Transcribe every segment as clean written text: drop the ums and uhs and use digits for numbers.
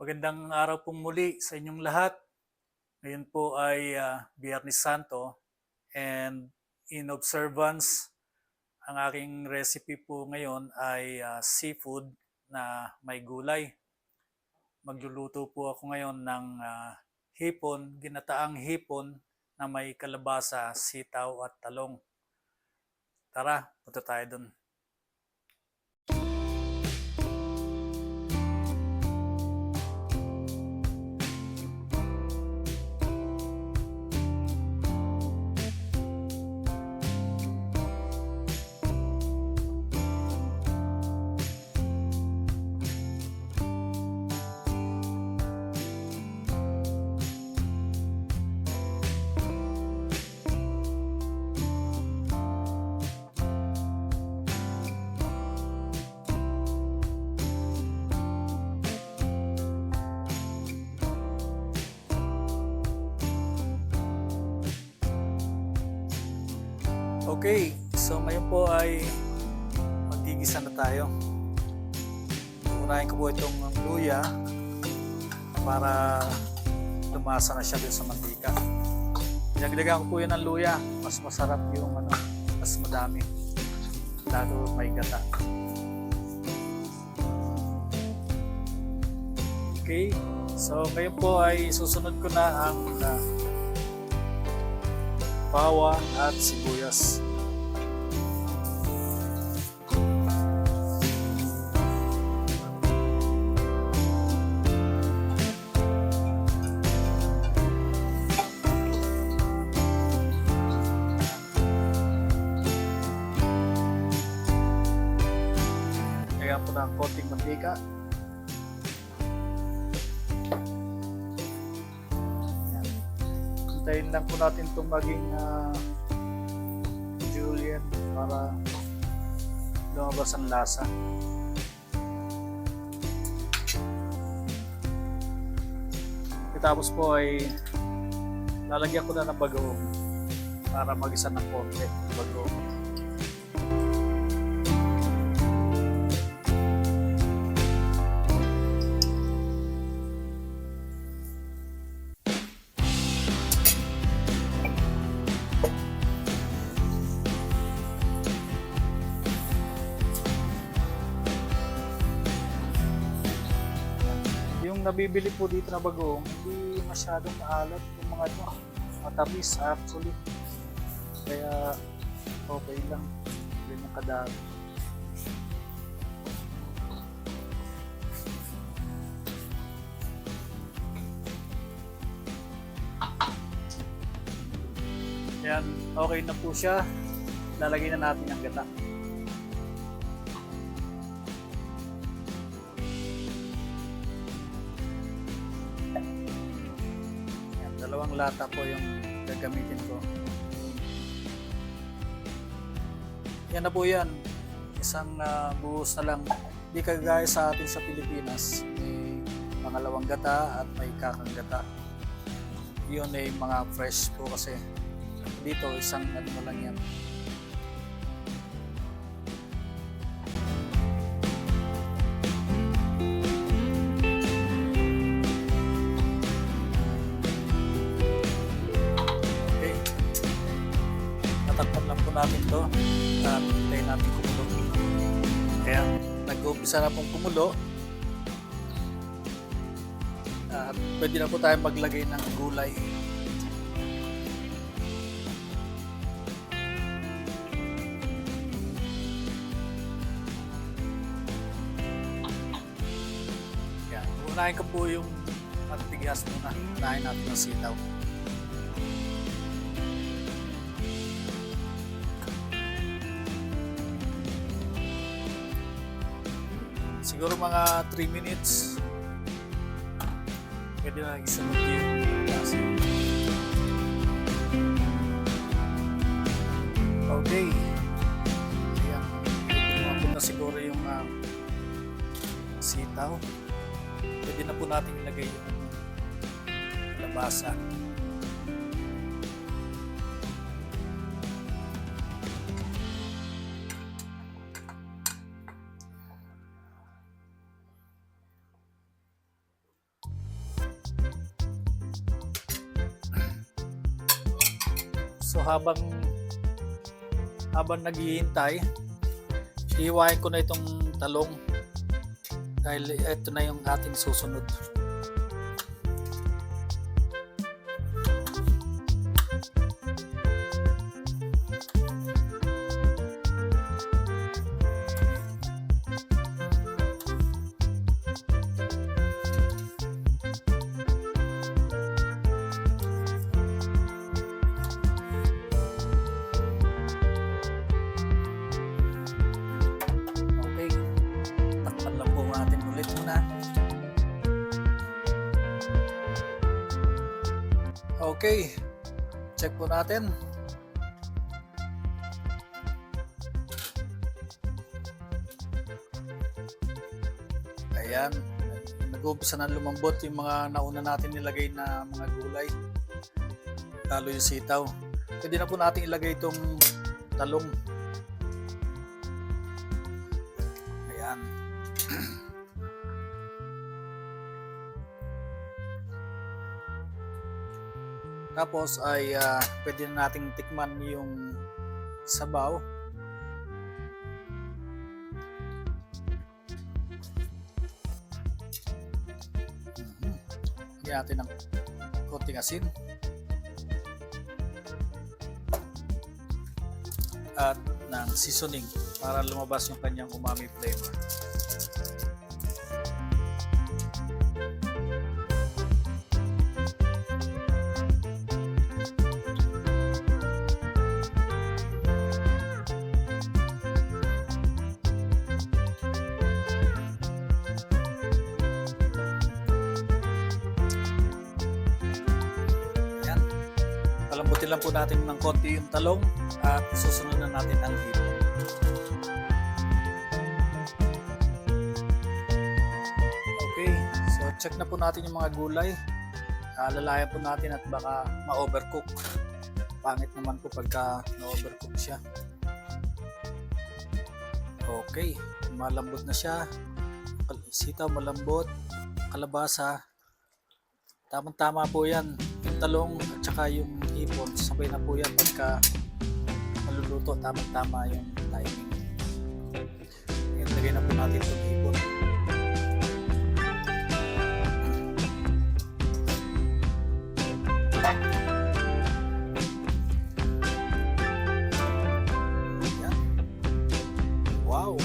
Magandang araw pong muli sa inyong lahat. Ngayon po ay Biyernes Santo and in observance, ang aking recipe po ngayon ay seafood na may gulay. Magluluto po ako ngayon ng hipon, ginataang hipon na may kalabasa, sitaw at talong. Tara, punta tayo dun. Okay, so ngayon po ay magigisa na tayo. Unahin ko po itong luya para lumasa na siya dun sa mantika. Pinaglagan ko po yun ng luya, mas masarap yung mas madami. Lalo may gata. Okay, so ngayon po ay susunod ko na ang bawang at sibuyas. Lagyan po ng konting mantika. Hintayin lang po natin itong maging julienne para lumabas ang lasa. Tapos po ay lalagyan ko na ng bagoong para magisa ng konti bagoong. Yung nabibili po dito na bagoong, hindi masyadong maalat yung mga matamis actually. Kaya okay lang. Hindi na kadami. Yan, okay na po siya. Lalagyan na natin ang gata. Dalawang lata po yung gagamitin ko. Yan na po yan. Isang buhos na lang. Hindi kagaya sa atin sa Pilipinas. May pangalawang gata at may kakang gata. Yun ay mga fresh po kasi. Dito isang ano lang yan. Tatakpan lang po natin to at hintayin natin kumulo. Kaya nag-uumpisa na pong kumulo at pwede na po tayo maglagay ng gulay. Yan, unahin ko po yung matigas muna. Unahin natin ng sitaw. Siguro mga 3 minutes. Pwede na isunod yung lasa. Okay. Ayan. Tumapot na siguro yung sitaw. Pwede na po natin ilagay yung kalabasa. So habang naghihintay, iiwain ko na itong talong dahil ito na yung ating susunod. Okay, check po natin. Ayan, nag-uumpisa na lumambot yung mga nauna natin nilagay na mga gulay, lalo yung sitaw. Pwede na po natin ilagay itong talong. Ayan. Tapos ay pwede na nating tikman yung sabaw. Lagyan natin ng konting asin. At ng seasoning para lumabas yung kanyang umami flavor. Palambutin lang po natin ng konti yung talong at susunod na natin ang hipon. Okay, so check na po natin yung mga gulay. Lalayan po natin at baka ma-overcook. Pangit naman po pagka na-overcook siya. Okay, malambot na siya. Sitaw malambot, kalabasa. Tamang-tama po yan. Yung talong at saka yung hipon, sabay na po yan pagka maluluto. Tamang-tama yung timing. Ngayon, lagay na po natin itong hipon. Ayan. Wow!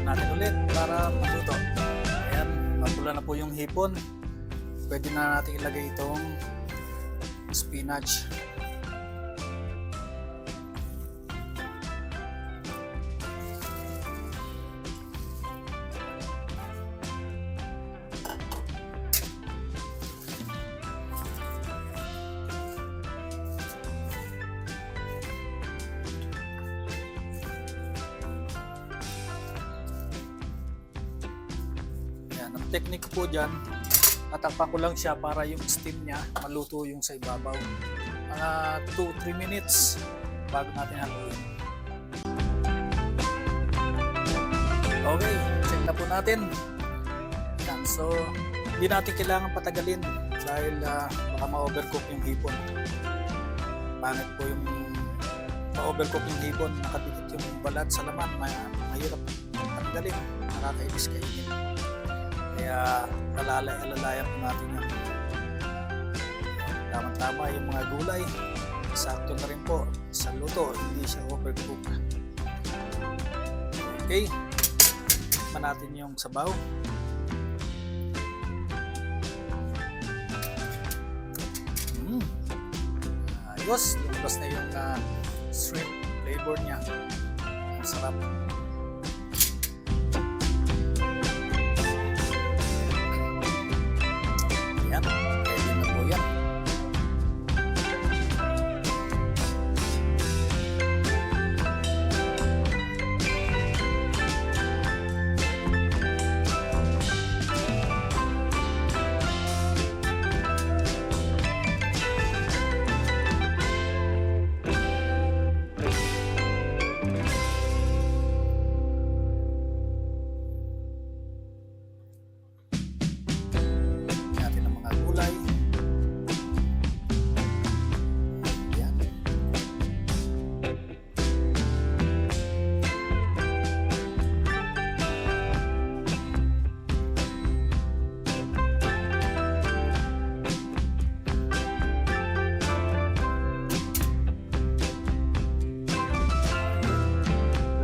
Natin ulit para maluto. Ayan, mapula na po yung hipon. Pwede na natin ilagay itong spinach. Ang technique po dyan, tatakpan ko lang siya para yung steam niya maluto yung sa ibabaw. Mga 2-3 minutes bago natin haluin. Okay, check na po natin. Yan, so hindi natin kailangan patagalin dahil baka ma-overcook yung hipon. Pangit po yung ma-overcook yung hipon, nakadikit yung balat sa laman, mahirap tanggalin, nakakainis kainin. Kaya alalayan po natin yung tama-tama yung mga gulay. Sakto na rin po sa luto, hindi siya overcook. Okay, tikman natin yung sabaw. Ayos, lumabas na yung shrimp flavor niya. Ang sarap.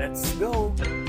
Let's go!